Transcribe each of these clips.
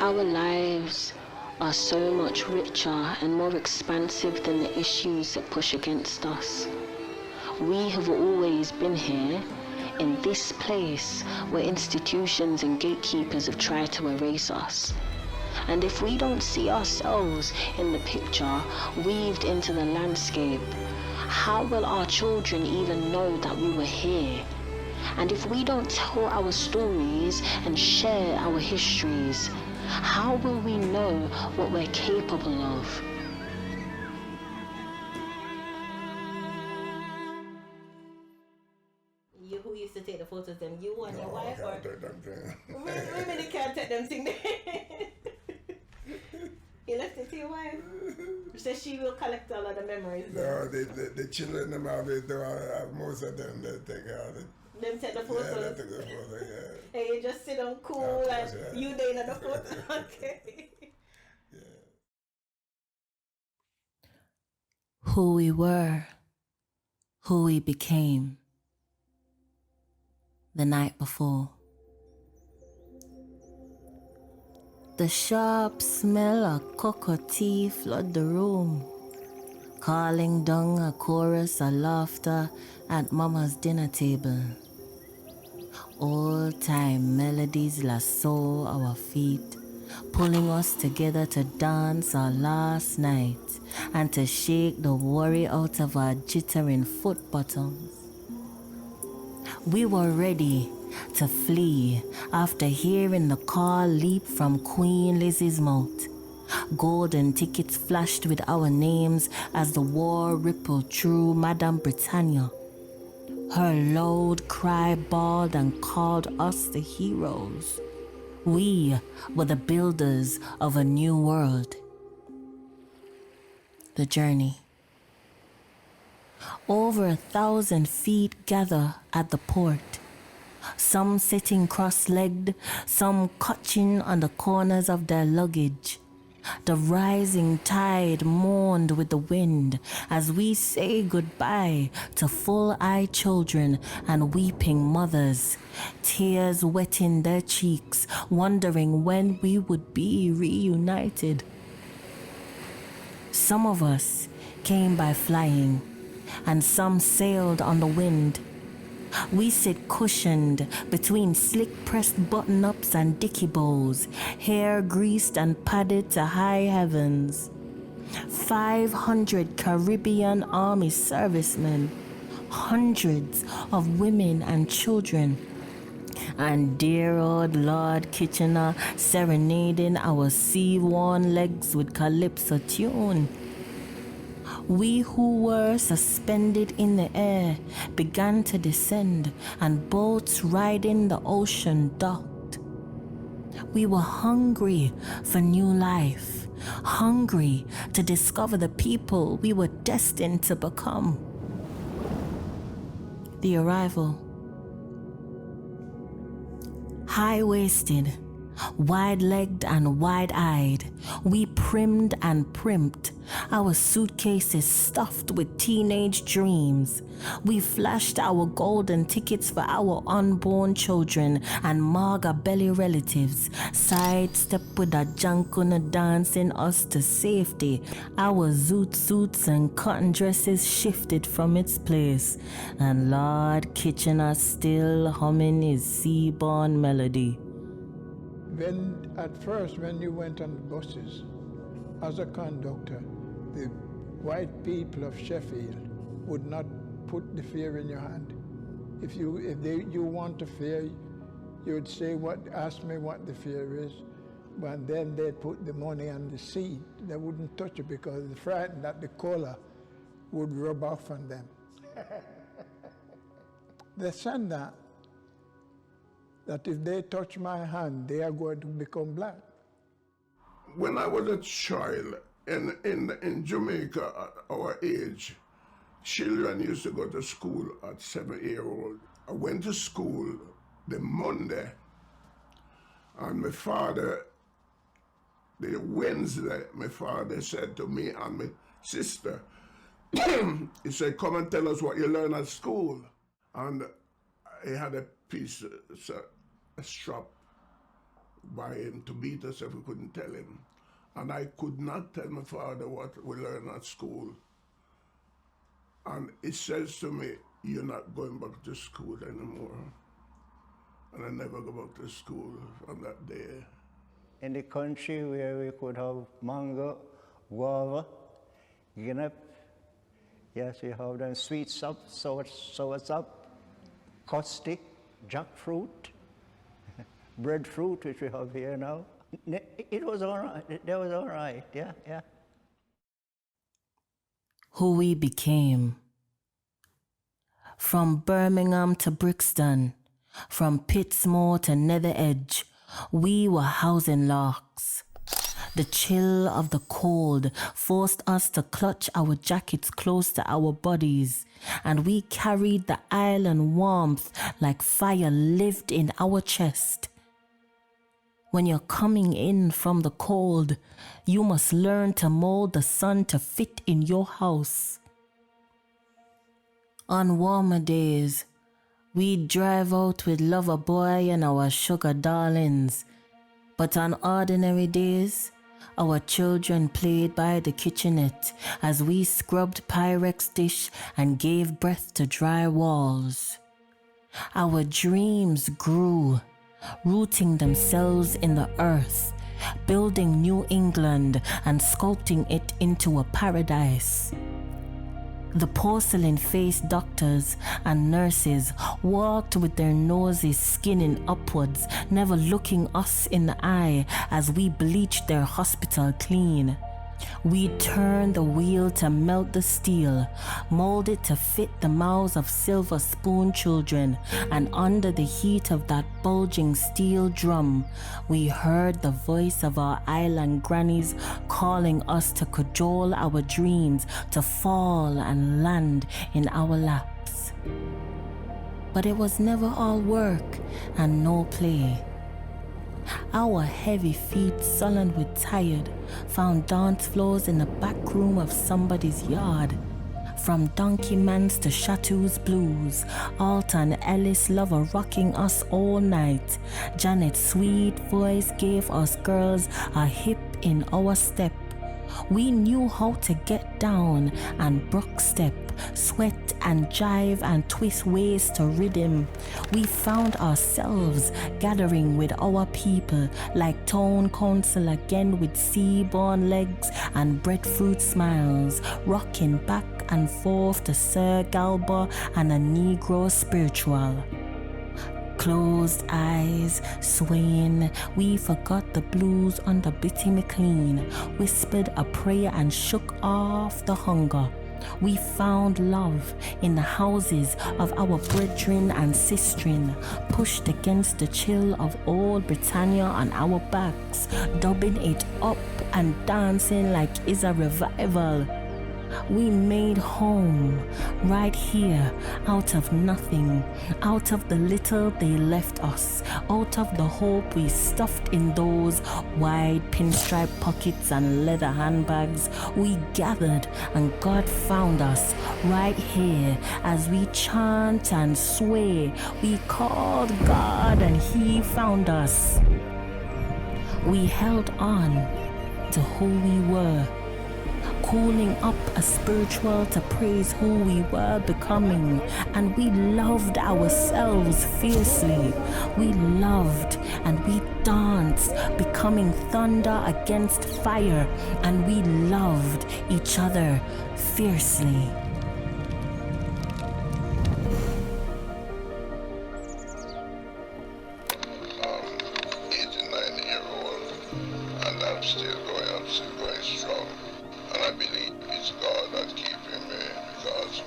Our lives are so much richer and more expansive than the issues that push against us. We have always been here, in this place where institutions and gatekeepers have tried to erase us. And if we don't see ourselves in the picture weaved into the landscape, how will our children even know that we were here? And if we don't tell our stories and share our histories, how will we know what we're capable of? You who used to take the photos, them you and your wife, I or can't take them things. women can't take them things. You left it to your wife, so she will collect all of the memories. No, the children them have it. Most of them they take all it. Them take the photos. Yeah, they take the photo. Yeah. And you just sit on cool Course, and yeah. you there in the photo. Okay. Yeah. Who we were, who we became the night before. The sharp smell of cocoa tea flood the room, calling down a chorus of laughter at Mama's dinner table. Old-time melodies lasso our feet, pulling us together to dance our last night and to shake the worry out of our jittering foot bottoms. We were ready to flee after hearing the call leap from Queen Lizzie's mouth. Golden tickets flashed with our names as the war rippled through Madame Britannia. Her loud cry bawled and called us the heroes. We were the builders of a new world. The journey. Over 1,000 feet gather at the port. Some sitting cross-legged, some clutching on the corners of their luggage. The rising tide mourned with the wind as we say goodbye to full-eyed children and weeping mothers, tears wetting their cheeks, wondering when we would be reunited. Some of us came by flying, and some sailed on the wind. We sit cushioned between slick-pressed button-ups and dicky bows, hair greased and padded to high heavens. 500 Caribbean Army servicemen, hundreds of women and children, and dear old Lord Kitchener serenading our sea-worn legs with calypso tune. We who were suspended in the air began to descend, and boats riding the ocean docked. We were hungry for new life, hungry to discover the people we were destined to become. The arrival. High-waisted, wide-legged and wide-eyed, we primmed and primped, our suitcases stuffed with teenage dreams. We flashed our golden tickets for our unborn children and maga belly relatives, sidestepped with a jankuna dancing us to safety. Our zoot suits and cotton dresses shifted from its place, and Lord Kitchener still humming his sea-born melody. At first, when you went on the buses, as a conductor, the white people of Sheffield would not put the fare in your hand. If you want a fare, you would say, ask me what the fare is, but then they'd put the money on the seat. They wouldn't touch it because they're frightened that the cola would rub off on them. They said that if they touch my hand, they are going to become black. When I was a child in Jamaica at our age, children used to go to school at 7-year-old. I went to school the Monday, and my father, the Wednesday, my father said to me and my sister, he said, come and tell us what you learned at school. And he had a piece, a strap by him to beat us if we couldn't tell him. And I could not tell my father what we learned at school. And he says to me, "You're not going back to school anymore." And I never go back to school from that day. In the country where we could have mango, guava, guinea, yes, we have them sweet sap, sour sap, caustic, jackfruit, breadfruit, which we have here now. It was all right. That was all right. Yeah. Who we became. From Birmingham to Brixton, from Pittsmore to Nether Edge, we were housing larks. The chill of the cold forced us to clutch our jackets close to our bodies, and we carried the island warmth like fire lived in our chest. When you're coming in from the cold, you must learn to mold the sun to fit in your house. On warmer days, we'd drive out with lover boy and our sugar darlings. But on ordinary days, our children played by the kitchenette as we scrubbed Pyrex dish and gave breath to dry walls. Our dreams grew, rooting themselves in the earth, building New England and sculpting it into a paradise. The porcelain-faced doctors and nurses walked with their noses skinning upwards, never looking us in the eye as we bleached their hospital clean. We turned the wheel to melt the steel, mold it to fit the mouths of silver spoon children, and under the heat of that bulging steel drum, we heard the voice of our island grannies calling us to cajole our dreams to fall and land in our laps. But it was never all work and no play. Our heavy feet, sullen with tired, found dance floors in the back room of somebody's yard. From Donkey Man's to Chateau's Blues, Alton Ellis lover rocking us all night. Janet's sweet voice gave us girls a hip in our step. We knew how to get down and brook step, sweat and jive and twist waist to rhythm. We found ourselves gathering with our people like town council again with sea-born legs and breadfruit smiles, rocking back and forth to Sir Galba and a Negro spiritual. Closed eyes, swaying, we forgot the blues under Bitty McLean, whispered a prayer and shook off the hunger. We found love in the houses of our brethren and sistren, pushed against the chill of old Britannia on our backs, dubbing it up and dancing like it's a revival. We made home right here out of nothing, out of the little they left us, out of the hope we stuffed in those wide pinstripe pockets and leather handbags. We gathered and God found us right here as we chant and sway. We called God and He found us. We held on to who we were, calling up a spiritual to praise who we were becoming, and we loved ourselves fiercely. We loved and we danced, becoming thunder against fire, and we loved each other fiercely. 89-year-old, and I'm still going strong. And I believe it's God that's keeping me, because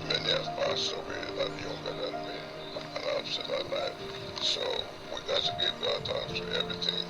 many have passed away that younger than me, and I'm still alive. So we got to give God thanks for everything.